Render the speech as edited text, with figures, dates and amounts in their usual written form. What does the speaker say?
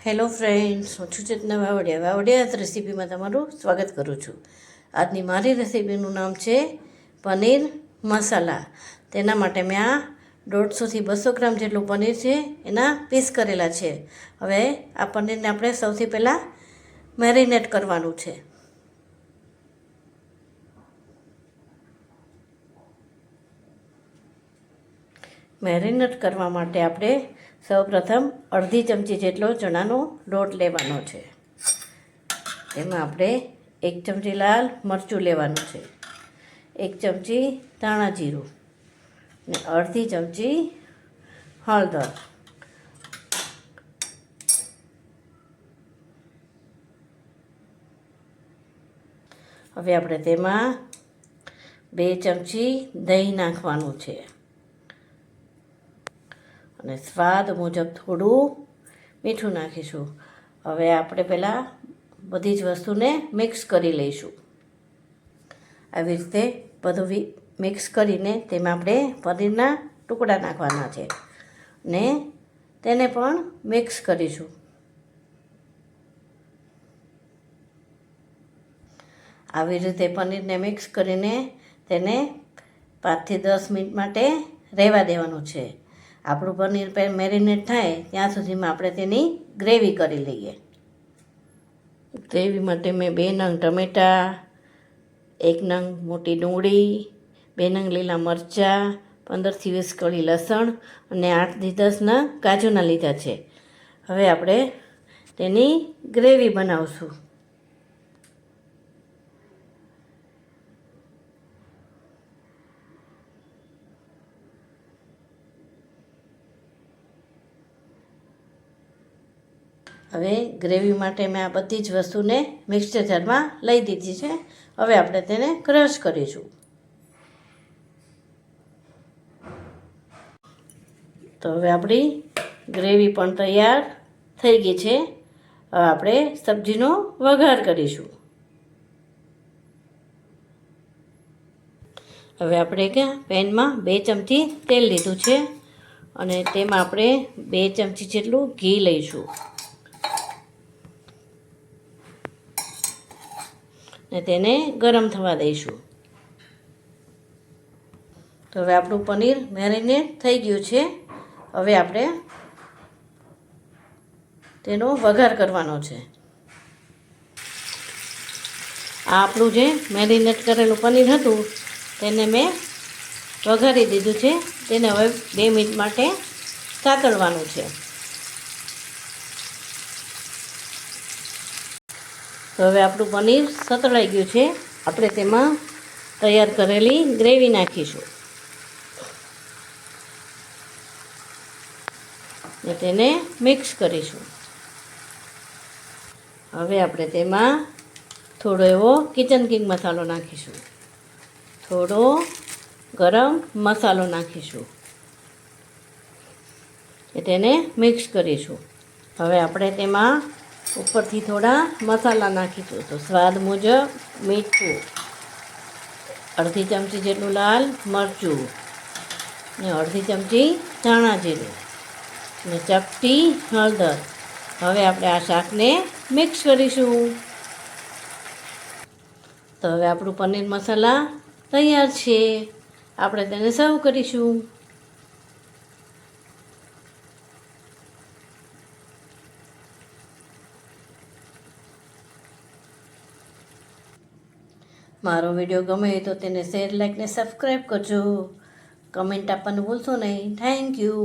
Hello friends, હું છું ચેતના વાવડિયા રેસીપીમાં તમારું સ્વાગત કરું છું. આજની મારી રેસીપીનું નામ છે પનીર મસાલા. તેના માટે મેં આ 150થી 200 ગ્રામ જેટલું પનીર છે એના પીસ કરેલા છે. હવે આ પનીરને આપણે સૌથી પહેલાં મેરિનેટ કરવાનું છે. મેરિનેટ કરવા માટે આપણે સૌપ્રથમ અડધી ચમચી જેટલો ચણાનો લોટ લેવાનો છે. એમાં આપણે 1 ચમચી લાલ મરચું લેવાનું છે, 1 ચમચી ધાણા જીરું ને અડધી ચમચી હળદર. હવે આપણે તેમાં 2 ચમચી દહીં નાખવાનું છે અને સ્વાદ મુજબ થોડું મીઠું નાખીશું. હવે આપણે પહેલાં બધી જ વસ્તુને મિક્સ કરી લઈશું. આવી રીતે બધું મિક્સ કરીને તેમાં આપણે પનીરના ટુકડા નાખવાના છે ને તેને પણ મિક્સ કરીશું. આવી રીતે પનીરને મિક્સ કરીને તેને 5થી 10 મિનિટ માટે રહેવા દેવાનું છે. આપણું પનીર મેરિનેટ થાય ત્યાં સુધીમાં આપણે તેની ગ્રેવી કરી લઈએ. ગ્રેવી માટે મેં 2 નંગ ટમેટાં, 1 નંગ મોટી ડુંગળી, 2 નંગ લીલા મરચાં, 15થી 20 કળી લસણ અને 8થી 10 નંગ કાજુના લીધા છે. હવે આપણે તેની ગ્રેવી બનાવશું. હવે ગ્રેવી માટે મેં આ બધી જ વસ્તુને મિક્સર જારમાં લઈ દીધી છે. હવે આપણે તેને ક્રશ કરીશું. તો હવે આપણી ગ્રેવી પણ તૈયાર થઈ ગઈ છે. હવે આપણે સબ્જીનો વઘાર કરીશું. હવે આપણે પેનમાં 2 ચમચી તેલ લીધું છે અને તેમાં આપણે 2 ચમચી જેટલું ઘી લઈશું ને તેને ગરમ થવા દઈશું. તો હવે આપણું પનીર મેરિનેટ થઈ ગયું છે. હવે આપણે તેનો વઘાર કરવાનો છે. આ આપણું જે મેરિનેટ કરેલું પનીર હતું તેને મેં વઘારી દીધું છે. તેને હવે 2 મિનિટ માટે સાતળવાનું છે. તો હવે આપણું પનીર સતળાઈ ગયું છે. આપણે તેમાં તૈયાર કરેલી ગ્રેવી નાખીશું ને તેને મિક્સ કરીશું. હવે આપણે તેમાં થોડો એવો કિચન કિંગ મસાલો નાખીશું, થોડો ગરમ મસાલો નાખીશું ને તેને મિક્સ કરીશું. હવે આપણે તેમાં ઉપરથી થોડા મસાલા નાખીશું. તો સ્વાદ મુજબ મીઠું, અડધી ચમચી જેટલું લાલ મરચું ને અડધી ચમચી ધાણા જીરું ને ચપટી હળદર. હવે આપણે આ શાકને મિક્સ કરીશું. તો હવે આપણું પનીર મસાલા તૈયાર છે. આપણે તેને સર્વ કરીશું. મારો વિડીયો ગમે તો તેને શેર, લાઈક ને સબસ્ક્રાઈબ કરજો. કમેન્ટ આપવાનું ભૂલશો નહીં. Thank you.